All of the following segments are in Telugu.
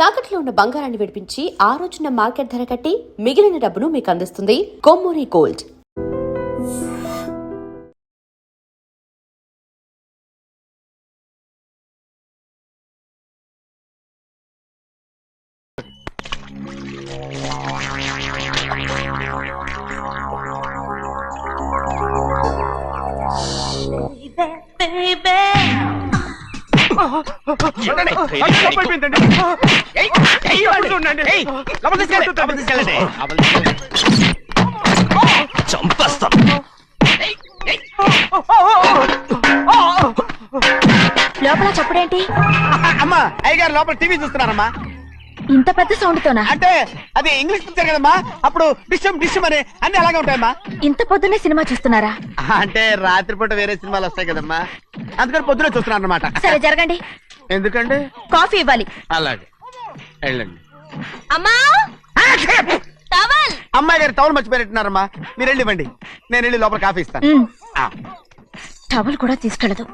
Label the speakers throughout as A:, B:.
A: తాకట్లో ఉన్న బంగారాన్ని విడిపించి ఆ రోజున మార్కెట్ ధర కట్టి మిగిలిన డబ్బును మీకు అందిస్తుంది కొమ్మూరి గోల్డ్.
B: లోపల చప్పుడేంటి?
C: అమ్మా అయ్యగారు లోపల టీవీ చూస్తున్నారమ్మా.
B: ఇంత పెద్ద సౌండ్ తోనా?
C: అంటే అది ఇంగ్లీష్ పిక్చర్ కదమ్మా, అప్పుడు డిషం డిషం అని అన్ని అలాగే ఉంటాయమ్మా.
B: ఇంత పొద్దున్నే సినిమా చూస్తున్నారా?
C: అంటే రాత్రిపూట వేరే సినిమాలు వస్తాయి కదమ్మా, అందుకని పొద్దునే చూస్తున్నాను అన్నమాట.
B: సరే జరగండి.
C: ఎందుకండి?
B: కాఫీ ఇవ్వాలి.
C: అలాగే వెళ్ళండి.
B: అమ్మా టవల్.
C: అమ్మాయి గారు టవల్ మర్చిపోయినట్టున్నారమ్మా, మీరు వెళ్ళి ఇవ్వండి, నేను వెళ్ళి లోపల కాఫీ ఇస్తాను.
B: టవల్ కూడా తీసుకెళ్ళదు.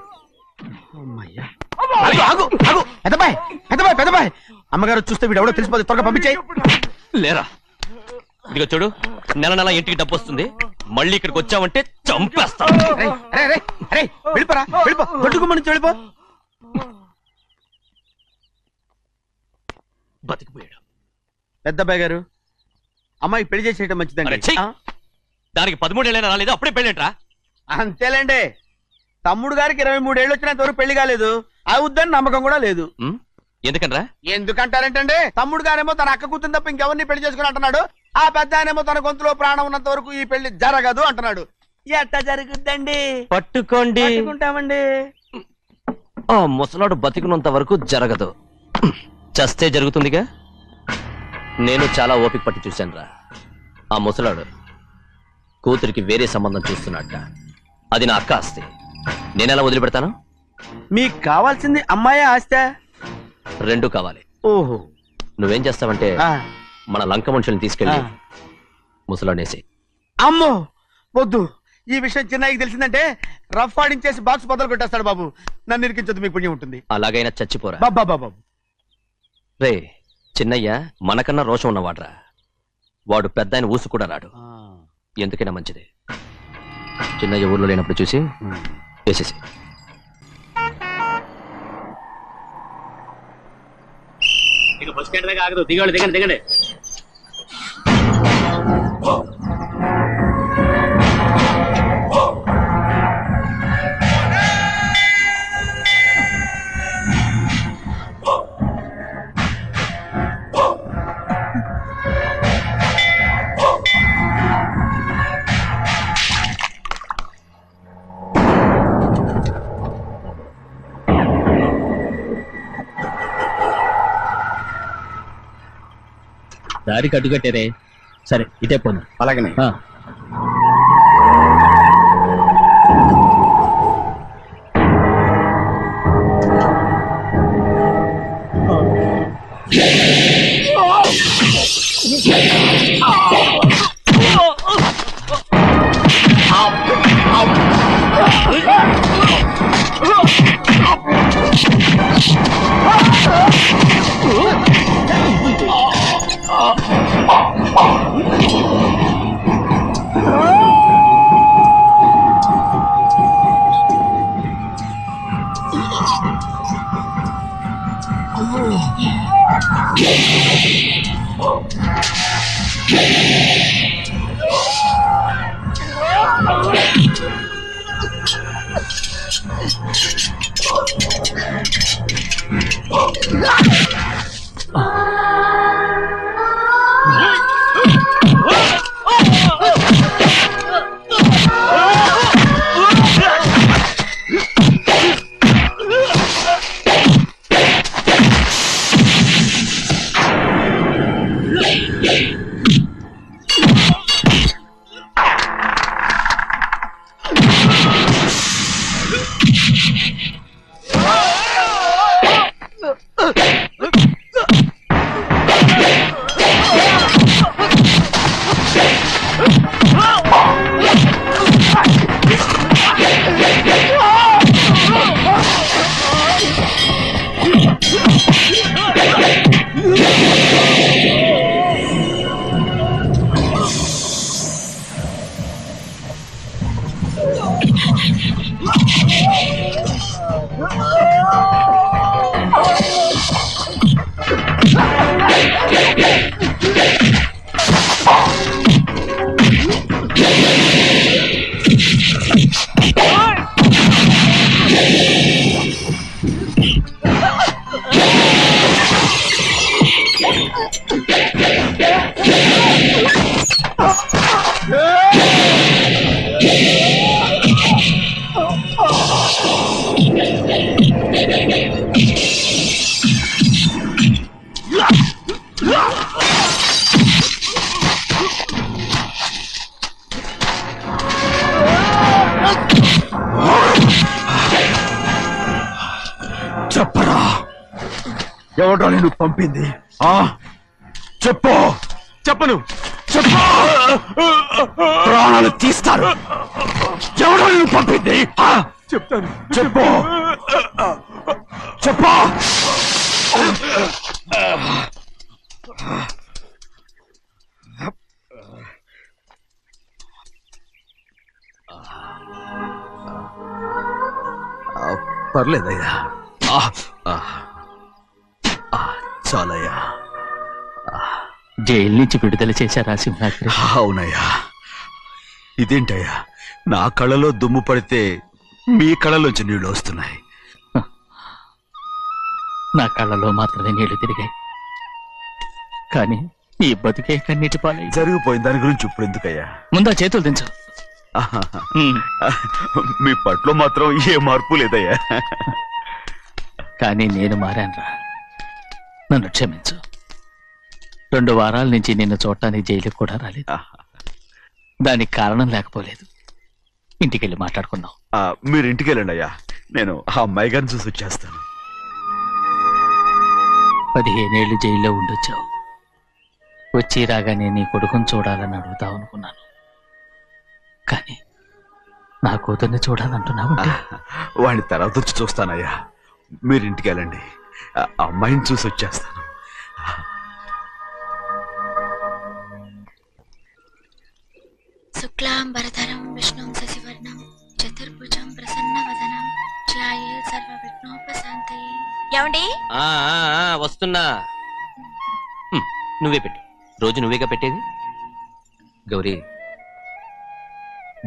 C: పెద్దబాయ్ అమ్మగారు చూస్తే వీడు ఎవడో తెలిసిపోతే త్వరగా పంపించాయి.
D: లేరా, ఇదిగో చూడు, నెల నెల ఇంటికి డబ్బు వస్తుంది, మళ్ళీ ఇక్కడికి వచ్చావంటే చంపేస్తా.
C: వెళ్ళిపోరా, వెళ్ళిపో, దొడ్డుకుమ్మ నుంచి వెళ్ళిపో.
D: బతికిపోయాడు.
C: పెద్దబాయ్ గారు, అమ్మాయి పెళ్లి చేసేయటం మంచిదండి.
D: దానికి 13 ఏళ్ళైనా రాలేదు, అప్పుడే పెళ్ళేంట్రా?
C: అంతేలేండి, తమ్ముడు గారికి 23 ఏళ్ళు వచ్చినంత వరకు పెళ్లి కాలేదు, అవుద్దని నమ్మకం కూడా లేదు.
D: ఎందుకనరా?
C: ఎందుకంటారేంటండి, తమ్ముడు గారేమో తన అక్క కూతురు తప్ప ఇంకెవరిని పెళ్లి చేసుకుని అంటున్నాడు, ఆ పెద్ద ఆయనేమో తన గొంతులో ప్రాణం ఉన్నంత వరకు ఈ పెళ్లి జరగదు అంటున్నాడు. ఎట్టా జరుగుద్దండి?
D: పట్టుకోండి.
C: పట్టుకుంటామండి.
D: ఆ ముసలాడు బతికినంత వరకు జరగదు, చస్తే జరుగుతుందిగా. నేను చాలా ఓపిక పట్టి చూశానురా. ఆ ముసలాడు కూతురికి వేరే సంబంధం చూస్తున్నట్ట. అది నా అక్క ఆస్తి, నేనెలా వదిలిపెడతాను?
C: మీకు కావాల్సింది అమ్మాయి ఆస్తి?
D: రెండు కావాలి.
C: ఓహో,
D: నువ్వేం చేస్తావంటే మన లంక మనుషుల్ని తీసుకెళ్ళి ముసలాడేసి.
C: అమ్మో వద్దు, ఈ విషయం చిన్నయ్యకి తెలిసిందంటే రఫ్ ఆడించేసి బాక్స్ బదులు కొట్టేస్తాడు బాబు. నన్ను ఇరికించదు, మీకు పుణ్యం ఉంటుంది.
D: అలాగైనా చచ్చిపోరా
C: బాబా.
D: రే చిన్నయ్య మనకన్నా రోషం ఉన్నవాడ్రా, వాడు పెద్ద ఆయన ఊసు కూడా రాడు. ఎందుకైనా మంచిది, చిన్నయ్య ఊర్లో లేనప్పుడు చూసి వేసేసి. బస్ స్టాండ్ దగ్గర ఆగదు, దిగండి దిగండి దిగండి.
E: దారికి అడ్డుకట్టారే, సరే ఇటే పోను.
C: అలాగనే. ఎవడో నేను పంపింది? చెప్పు. చెప్పను. చెప్పు. ప్రాణాలు తీస్తారు. ఎవడో నేను పంపింది? చెప్తాను. చెప్పు. చెప్పు. పర్లేదయ్యా. చాలయ్యా.
E: జైలు నుంచి విడుదల చేశారా సింహాద్రి?
C: అవునయ్యా. ఇదేంటయ్యా, నా కళ్ళలో దుమ్ము పడితే మీ కళ్ళలోంచి నీళ్లు వస్తున్నాయి.
E: నా కళ్ళలో మాత్రమే నీళ్లు తిరిగాయి, కానీ ఈ బతికే కన్నీటి పాలై.
C: జరిగిపోయిన దాని గురించి ఇప్పుడు ఎందుకయ్యా?
E: ముందా చేతులు దించు.
C: మీ పట్లో మాత్రం ఏ మార్పు లేదయ్యా.
E: కానీ నేను మారానురా, నన్ను క్షమించు. 2 వారాల నుంచి నిన్ను చూడటానికి జైలుకి కూడా రాలేదు. దానికి కారణం లేకపోలేదు. ఇంటికెళ్ళి మాట్లాడుకుందాం.
C: మీరు ఇంటికి వెళ్ళండి అయ్యా, నేను ఆ అమ్మాయి గారిని చూసి వచ్చేస్తాను.
E: 15 ఏళ్ళు జైల్లో ఉండొచ్చావు. వచ్చి రాగానే నీ కొడుకుని చూడాలని అడుగుతావు అనుకున్నాను, కానీ నా కూతుర్ని చూడాలంటున్నావు.
C: వాడిని తర్వాత వచ్చి చూస్తానయ్యా, మీరు ఇంటికి వెళ్ళండి. ఆ అమ్మాయిని చూసి వచ్చేస్తాను.
F: శుక్లాంబరధరం విష్ణుం శశివర్ణం చతుర్భుజం ప్రసన్నవదనం ధ్యాయే సర్వవిఘ్నోపశాంతయే.
B: ఏమండి?
D: వస్తున్నా. నువ్వే పెట్టు. రోజు నువ్వేగా పెట్టేది. గౌరీ,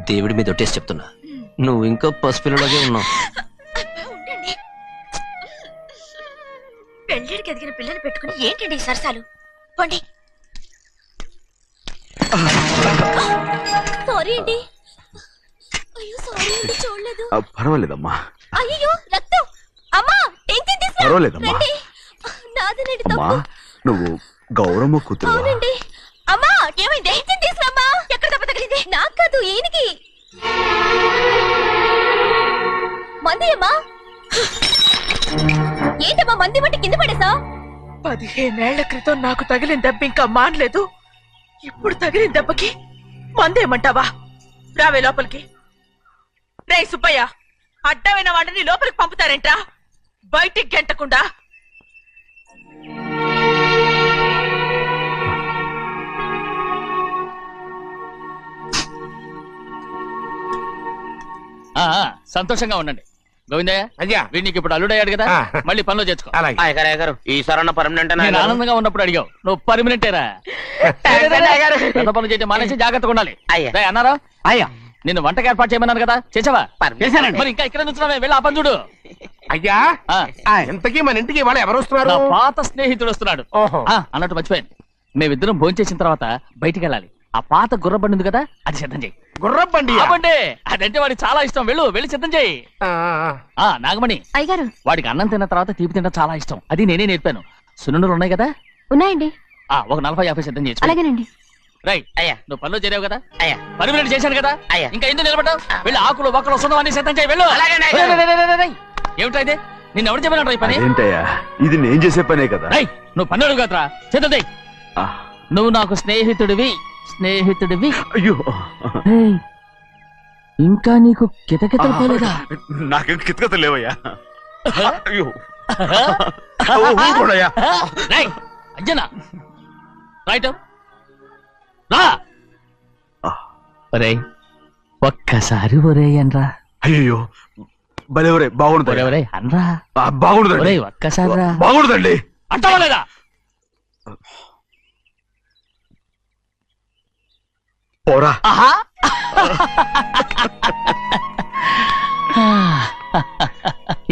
D: దేవుడి మీద ఒట్టేసి చెప్తున్నా, నువ్వు ఇంకా పసిపిల్లలాగే ఉన్నావు.
B: ఉండండి. పెళ్ళిడికి ఎదిగిన పిల్లని పెట్టుకుని ఏంటండి ఈ సరసాలు? పోండి. సారీ అండి. అయ్యో సారీ అండి, చూడలేదు.
C: పర్వాలేదమ్మా.
B: అయ్యో రక్తం. అమ్మా టెన్షన్ తీసుకురా.
C: పర్వాలేదమ్మా.
B: నాదనండి
C: అమ్మా,
B: తప్పు.
C: నువ్వు గౌరమ్మ కూతురు.
B: అవునండి. అమ్మా ఏమైంది? టెన్షన్ తీసుకురామ్మా. ఎక్కడ దెబ్బ తగిలింది? నాకు కాదు, ఈయనకి. మంది అమ్మా. ఏంటమ్మా మంది బట్టి కింద పడేసా?
G: 15 ఏళ్ల క్రితం నాకు తగిలిన దెబ్బ ఇంకా మానలేదు. ఇప్పుడు తగిలిన దెబ్బకి మందేమంటావా? రావే లోపలికి. రే సుబ్బయ్య, అడ్డమైన వాడిని లోపలికి పంపుతారేంట్రా? బయటికి గెంటకుండా.
E: సంతోషంగా ఉండండి. గోవిందయ్య,
H: అయ్యా,
E: వీడికి ఇప్పుడు అల్లుడయ్యాడు కదా, మళ్ళీ పనిలో చేర్చుకో.
H: ఈసారన్న పర్మనెంట్
E: నేను ఆనందంగా ఉన్నప్పుడు అడిగావు, నువ్వు పర్మనెంటేరా. పెద్ద పనులు చేయడం మానేసి జాగ్రత్తగా ఉండాలి. రేయ్ అన్నారా?
H: అయ్యా,
E: నిన్ను వంటకి ఏర్పాటు చేయమన్నాను కదా, చేసావా? మరి ఇంకా ఇక్కడ నుంచున్నావే, వెళ్ళి ఆ పని చూడు.
H: అయ్యా, ఇంతకీ మన ఇంటికి వాళ్ళు ఎవరు వస్తున్నారు?
E: నా పాత స్నేహితుడు వస్తున్నాడు. అన్నట్టు మర్చిపోయాను, మేమిద్దరం భోంచేసిన తర్వాత బయటికి వెళ్ళాలి. ఆ పాత గుర్రబండి ఉంది కదా, అది సిద్ధం చేయి.
H: గుర్రబండి?
E: అదంటే వాడికి చాలా ఇష్టం. వెళ్ళి సిద్ధం చేయి. నాగమణి,
B: అయ్యగారు
E: వాడికి అన్నం తిన్న తర్వాత తీపి తినడం చాలా ఇష్టం. అది నేనే నేర్పాను. సున్నుండలు ఉన్నాయి కదా?
B: ఉన్నాయండి.
E: ఒక 40-50 సిద్ధం చేసి.
B: అలాగేనండి.
E: రైట్ అయ్యా, నువ్వు పనిలో చేరావు కదా, పర్మనెంట్ చేశాను కదా, ఇంకా ఎందుకు నిలబడ్డావు? వెళ్ళి ఆకులు బొక్కలు సున్నవన్నీ సిద్ధం చేయి. వెళ్ళు. ఏమిటా ఇది? నిన్ను ఎవరు చెప్పినట్టు ఈ పని?
C: ఏంటయ్యా, ఇది నేను చేసే పనే కదా.
E: నువ్వు పని అడుగు కదరా, సిద్ధం చేయి. నువ్వు నాకు స్నేహితుడివి.
C: అయ్యో,
E: ఇంకా నీకు కితకితలు పోలేదా?
C: నాకేం కితకత లేవయ్యా. అయ్యో ఊరుకోడయ్యా.
E: అజ్జనా రైట్ రా. ఒరేయ్, ఒక్కసారి ఒరేయ్ అనరా.
C: అయ్యో భలే బాగుండదు.
E: ఒరేయ్ అనరా.
C: బాగుండదండి.
E: ఒక్కసారి రా.
C: బాగుండదండి.
E: అంటావా లేదా?
C: పోరా.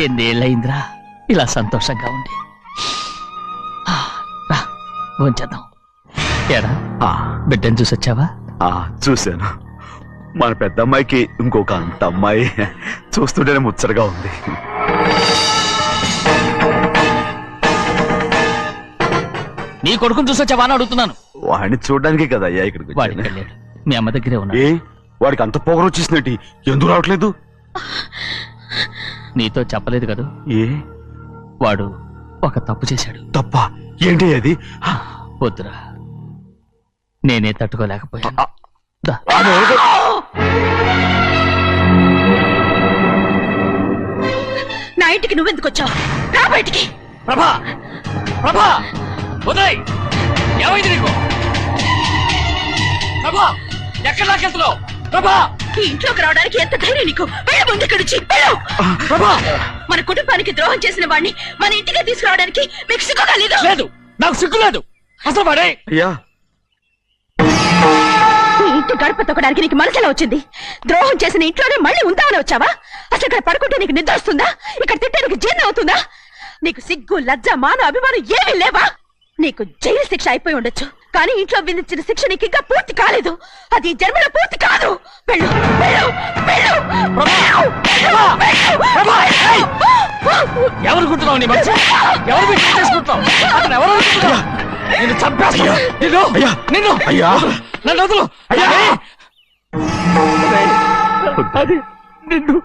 E: ఎన్నేళ్ళయిందిరా ఇలా సంతోషంగా ఉండి. భోంచేద్దాం. ఏరా, బిడ్డను చూసొచ్చావా?
C: చూశాను. మన పెద్ద అమ్మాయికి ఇంకొక అంత అమ్మాయి. చూస్తుంటేనే ముచ్చటగా ఉంది.
E: నీ కొడుకుని చూసొచ్చావా అని అడుగుతున్నాను.
C: వాడిని చూడడానికి కదా అయ్యా ఇక్కడికి
E: వాడికి వెళ్ళాడు, మీ అమ్మ దగ్గరే ఉన్నా.
C: వాడికి అంత పొగరు వచ్చేసినట్టు ఎందుకు రావట్లేదు?
E: నీతో చెప్పలేదు కదా,
C: ఏ
E: వాడు ఒక తప్పు చేశాడు.
I: తప్ప ఏంటి అది?
E: వద్దురా, నేనే తట్టుకోలేకపోయాను. దా.
G: నా ఇంటికి నువ్వెందుకు వచ్చావు? రా బయటికి.
E: ప్రభా, ప్రభా, ఉదయ్, ఏమైంది నీకు? ప్రభా, ఎక్కడ నాకెళ్తున్నావు? ప్రభా,
G: ఈ ఇంట్లోకి రావడానికి ఎంత ధైర్యం నీకు? వెళ్ళు ముందు ఇక్కడి నుంచి, వెళ్ళు.
E: ప్రభా,
G: మన కుటుంబానికి ద్రోహం చేసిన వాడిని మన ఇంటికి తీసుకురావడానికి మీకు సిగ్గు కాలేదు?
E: లేదు, నాకు సిగ్గు లేదు. అసలు వాడే
I: అయ్యా,
G: ఈ ఇంటి గడప తొక్కడానికి నీకు మనసులో వచ్చింది. ద్రోహం చేసిన ఇంట్లోనే మళ్ళీ ఉందామని వచ్చావా? అసలు ఇక్కడ పడుకుంటే నీకు నిద్ర వస్తుందా? ఇక్కడ తింటే నీకు జీర్ణం అవుతుందా? నీకు సిగ్గు, లజ్జ, మాన, అభిమానం ఏమీ లేవా? నీకు జైలు శిక్ష అయిపోయి ఉండొచ్చు, కానీ ఇంట్లో విధించిన శిక్ష నీకు ఇంకా పూర్తి కాలేదు. అది ఈ జన్మలో పూర్తి కాదు. వెళ్ళు, వెళ్ళు, వెళ్ళు.
E: ఎవరు కుట్టున్నావు? నీ మంచి ఎవరు చేసుకుంటావు? అతను ఎవరు అనుకుంటున్నావు? నిన్ను చంపేస్తా. నిన్ను నిన్ను
I: అయ్యా,
E: నన్ను వదులు.
I: అయ్యా,
E: అది నిన్ను.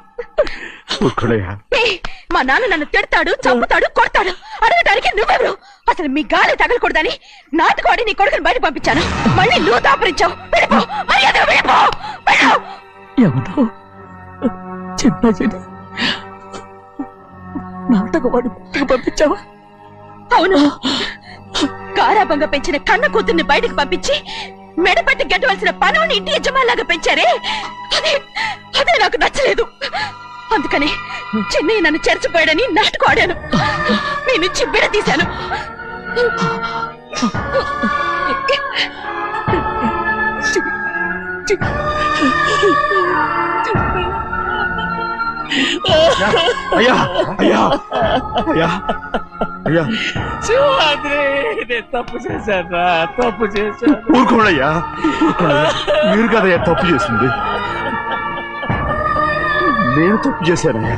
I: ఒక్కడయ్యా.
G: ఏయ్, మా నాన్న నన్ను తిడతాడు, చంపుతాడు, కొడతాడు. అడగడానికి నువ్వెవరు? అసలు మీ గాలి తగలకూడదని నాటుకోడి నీ కొడుకుని బయట పంపించాను. మళ్ళీ నువ్వు దాపరించావు. వెళ్ళిపో, మర్యాదగా వెళ్ళిపో, వెళ్ళు.
E: ఎవరో చిన్న చెడి నాటకవాడు పంపించావా?
G: అవును, గారాబంగా పెంచిన కన్న కూతుర్ని బయటకు పంపించి మెడపట్టి గెట్టవలసిన పనుని ఇంటి యజమానిలాగా పెంచారే, అదే నాకు నచ్చలేదు. అందుకని చెన్నై నన్ను చేర్చిపోయాడని నాటకం ఆడాను. మీ నుంచి విడదీశాను.
I: అయ్యా, అయ్యా, అయ్యా, అయ్యా,
E: శివాద్రి, నేను తప్పు చేశాను, తప్పు చేశాను.
I: ఊరుకోండయ్యా, ఊరుకోండి. మీరు కదయ్యా తప్పు చేసింది. నేను తప్పు చేశానయ్యా.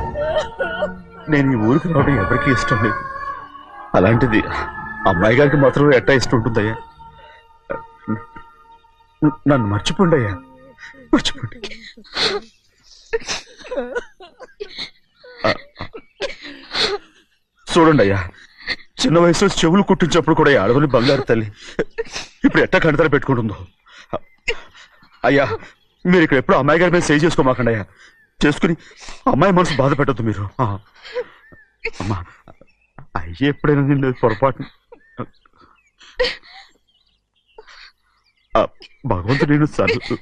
I: నేను ఈ ఊరికి రావడం ఎవరికీ ఇష్టం లేదు. అలాంటిది అమ్మాయి గారికి మాత్రం ఎట్టా ఇష్టం ఉంటుందయ్యా. నన్ను మర్చిపోండి అయ్యా, మర్చిపోండి. చూడండి అయ్యా, చిన్న వయసులో చెవులు కుట్టించినప్పుడు కూడా ఆడవని బంగారు తల్లి ఇప్పుడు ఎట్టా కంటతర పెట్టుకుంటుందో. అయ్యా, మీరు ఇక్కడ ఎప్పుడు అమ్మాయి గారి మీద సేవ్ చేసుకోమాకండి అయ్యా. చేసుకుని అమ్మాయి మనసు బాధ పెట్టద్దు మీరు. అమ్మా, అయ్యే ఎప్పుడైనా నేను పొరపాటు భగవంతుడు నేను సర్దు.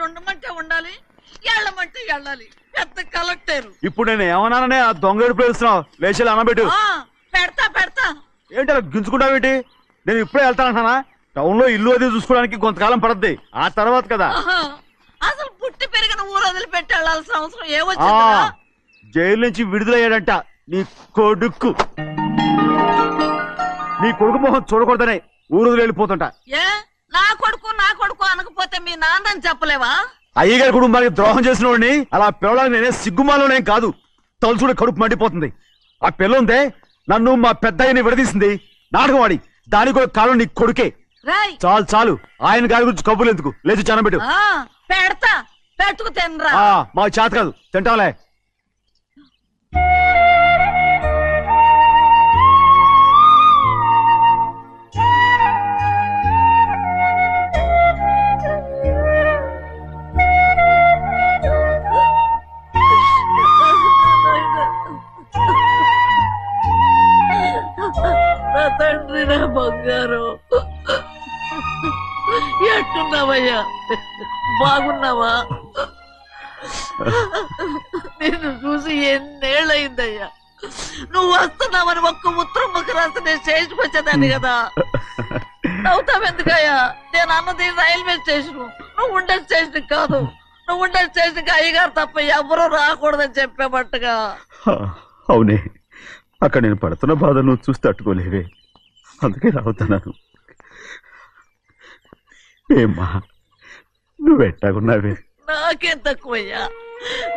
G: ఉండమంటే ఉండాలి, వెళ్ళమంటే వెళ్ళాలి. పెద్ద కలెక్టర్.
I: ఇప్పుడు నేను ఏమన్నాననే ఆ దొంగ పేరుస్తున్నావు. లేచి అనబెట్టు.
G: పెడతా పెడతా.
I: ఏంటి అలా గించుకుంటావేంటి? నేను ఇప్పుడే వెళ్తానంటానా? టౌన్ లో ఇల్లు అది చూసుకోవడానికి కొంతకాలం పడద్ది. ఆ తర్వాత కదా.
G: అసలు పుట్టి పెరిగిన ఊరు వదిలిపెట్టి వెళ్ళాల్సిన అవసరం
I: ఆ
G: ఏమొచ్చింది?
I: జైలు నుంచి విడుదలయ్యాడంట నీ కొడుకు. నీ కొడుకు మొహం చూడకూడదనే ఊరు వదిలి వెళ్ళిపోతుంట.
G: ఏ నా కొడుకు అనకపోతే మీ నాన్నని చెప్పలేవా?
I: అయ్యగారి కుటుంబానికి ద్రోహం చేసిన వాడిని అలా పిల్లడానికి నేనే సిగ్గుమాలోనేం కాదు. తలుచుకుంటే కడుపు మండిపోతుంది. ఆ పిల్లందే నన్ను మా పెద్దయ్యని విడదీసింది. నాటకం ఆడి దానికి కూడా కారణం నీ కొడుకే. చాలు చాలు, ఆయన గారి గురించి కబుర్లు ఎందుకు? లేచి చనబెట్టు.
G: పెడతా, పెట్టుకు తినరా.
I: మా చేత కాదు, తింటాంలే.
G: తండ్రి, నా బంగారు, ఎట్టున్నావయ్యా? బాగున్నావా? నిన్ను చూసి ఎన్నేళ్ళయిందయ్యా. నువ్వు వస్తున్నావని ఒక్క ఉత్తరం ముక్క రాస్తే నేను స్టేషన్కి వచ్చేదాన్ని కదా. నవ్వుతావెందుకయ్యా? నేను అన్నది రైల్వే స్టేషన్, నువ్వు ఉండే స్టేషన్ కాదు. నువ్వు ఉండే స్టేషన్కి అయ్యగారు తప్ప ఎవరూ రాకూడదని చెప్పేమట్టుగా.
I: అవునే, అక్కడ నేను పడుతున్న బాధ నువ్వు చూసి తట్టుకోలేవే, అందుకే రావుతున్నాను. ఏమ్మా, నువ్వు ఎట్టాగున్నావే?
G: నాకేం తక్కువయ్యా,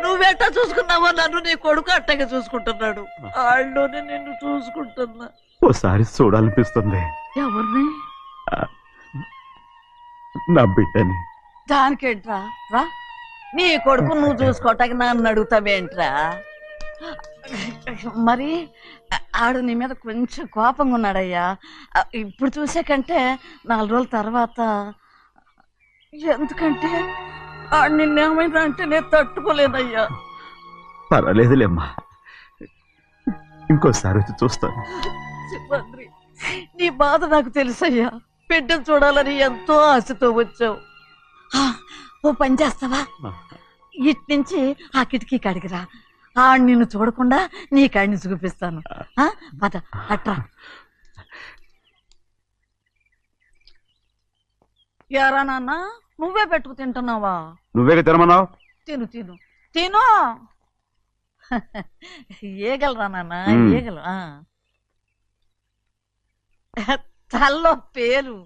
G: నువ్వెట్టా చూసుకున్నావో నన్ను నీ కొడుకు అట్టగా చూసుకుంటున్నాడు. వాళ్ళలోనే నిన్ను చూసుకుంటున్నా.
I: ఓసారి చూడాలనిపిస్తుంది
G: ఎవరిని?
I: నా బిడ్డని.
G: దానికేంట్రా? రా, నీ కొడుకు నువ్వు చూసుకోవటానికి నన్ను అడుగుతావేంట్రా? మరి ఆడు నీ మీద కొంచెం కోపంగా ఉన్నాడయ్యా. ఇప్పుడు చూసే కంటే 4 రోజుల తర్వాత. ఎందుకంటే ఆడు నిన్నేమైనా అంటే నేను తట్టుకోలేనయ్యా.
I: పర్వాలేదులేమ్మా, ఇంకోసారి వచ్చి చూస్తాను.
G: సింహాద్రి, నీ బాధ నాకు తెలుసయ్యా. బిడ్డను చూడాలని ఎంతో ఆశతో వచ్చావు. ఓ పని చేస్తావా? ఇటు నుంచి ఆ కిటికీ కాడికిరా. ఆడు నిన్ను చూడకుండా నీ కాడిని చూపిస్తాను. పద అట్రా. యారా నాన్న, నువ్వే పెట్టుకు తింటున్నావా?
I: నువ్వే తినమన్నావు.
G: తిను తిను తిను. ఏగలరా నాన్న, ఏగలు. తల్లో పేరు.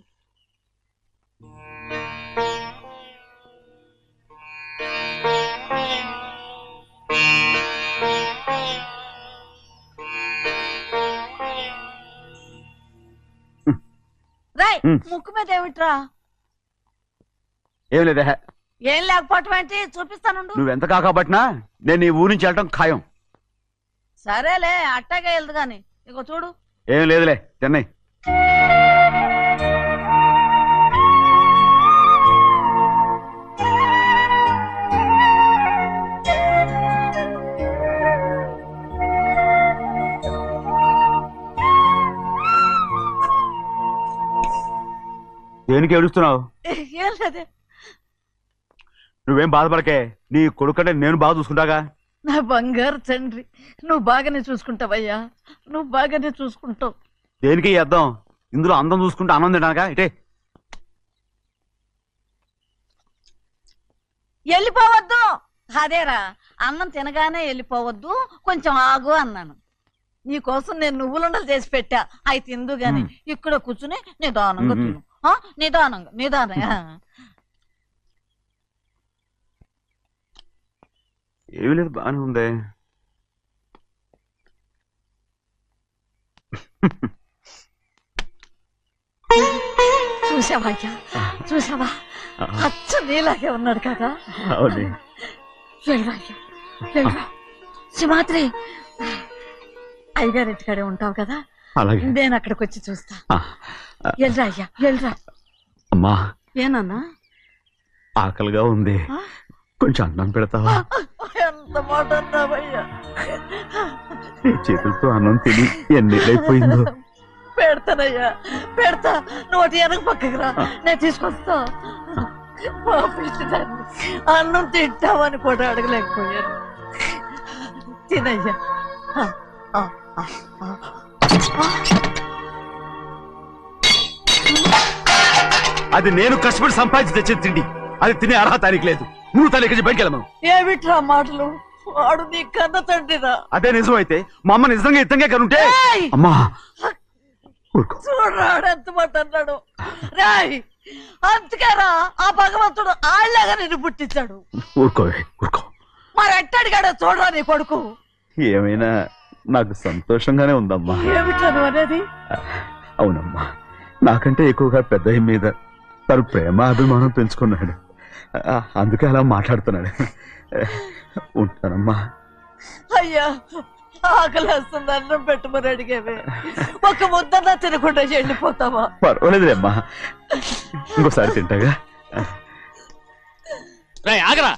G: రాయ్, ముక్కు మీద ఏమిట్రా?
I: ఏం లేదే.
G: ఏం లేకపోవటం ఏంటి? చూపిస్తానుండు.
I: నువ్వెంత కాకబట్టినా నేను ఈ ఊరి నుంచి వెళ్ళటం ఖాయం.
G: సరేలే, అట్టాగే వెళ్దు గాని. ఇగో చూడు.
I: ఏం లేదులే, చెన్నై. దేనికి ఏడుస్తున్నావు?
G: ఏం లేదే.
I: నువ్వేం బాధపడకే, నీ కొడుకంటే నేను బాగా చూసుకుంటాగా.
G: నా బంగారు తండ్రి, నువ్వు బాగానే చూసుకుంటావయ్యా. నువ్వు బాగానే చూసుకుంటావు.
I: దేనికి అర్థం? ఇందులో అందం చూసుకుంటే అన్నం తినగా ఇటే.
G: వెళ్ళిపోవద్దు. అదేరా, అన్నం తినగానే వెళ్ళిపోవద్దు, కొంచెం ఆగు అన్నాను. నీకోసం నేను నువ్వులుండలు చేసి పెట్టా, అవి తిందు గాని. ఇక్కడ కూర్చుని నిదానంగా తిను. నిదానంగా నిదానంగా.
I: ఏమీ లేదు, బాగానే ఉంది.
G: చూసావా అయ్యా, చూసావా? అచ్చ నీలాగే ఉన్నాడు కదా. సింహాద్రి, అయ్యగారింటికాడే ఉంటావు కదా, నేను అక్కడికి వచ్చి చూస్తా. వెళ్ళరా అయ్యా, వెళ్ళరా.
I: అమ్మా,
G: ఏనన్నా?
I: ఆకలిగా ఉంది, కొంచెం అన్నం పెడతావా?
G: ఎంత మాట అన్నావయ్యా.
I: నీ చేతులతో అన్నం తిని ఎన్నిళ్ళైపోయిందో.
G: పెడతానయ్యా, పెడతా. నోటి వెనక పక్కకి రా, నేను తీసుకొస్తా. అన్నం తింటామని కూడా అడగలేకపోయాను. తినయ్యా.
I: అది నేను కష్టపడి సంపాదించి తెచ్చిన తిండి, అది తినే అర్హత ఆయనకి లేదు. నువ్వు తన ఇక్కడి బయటికి వెళ్ళమను.
G: ఏమిట్రా మాటలు? వాడు నీ కన్న తండ్రిరా.
I: అదే నిజం అయితే మా అమ్మ నిజంగా ఇద్దంగా కనుంటే. అమ్మా
G: చూడరాడు ఎంత మాట అన్నాడు. రాయ్, అంతకేరా ఆ భగవంతుడు ఆళ్ళగా నిన్ను పుట్టించాడు.
I: ఊరుకో ఊరుకో.
G: మరి ఎట్టడిగాడో చూడరా నీ కొడుకు.
I: ఏమైనా నాకు సంతోషంగానే ఉందమ్మా.
G: ఏమిట్రా నువ్వు అనేది?
I: అవునమ్మా, నాకంటే ఎక్కువగా పెద్ద మీద తను ప్రేమ అభిమానం పెంచుకున్నాడు, అందుకే అలా మాట్లాడుతున్నాడు. ఉంటానమ్మా.
G: అయ్యా, ఆకలి వస్తుంది, అన్నం పెట్టమని అడిగేవే. ఒక ముద్దన్నా తినకుండా వెళ్ళిపోతావా?
I: పర్వాలేదులేమ్మా, ఇంకోసారి తింటాగా.
E: ఆగరా,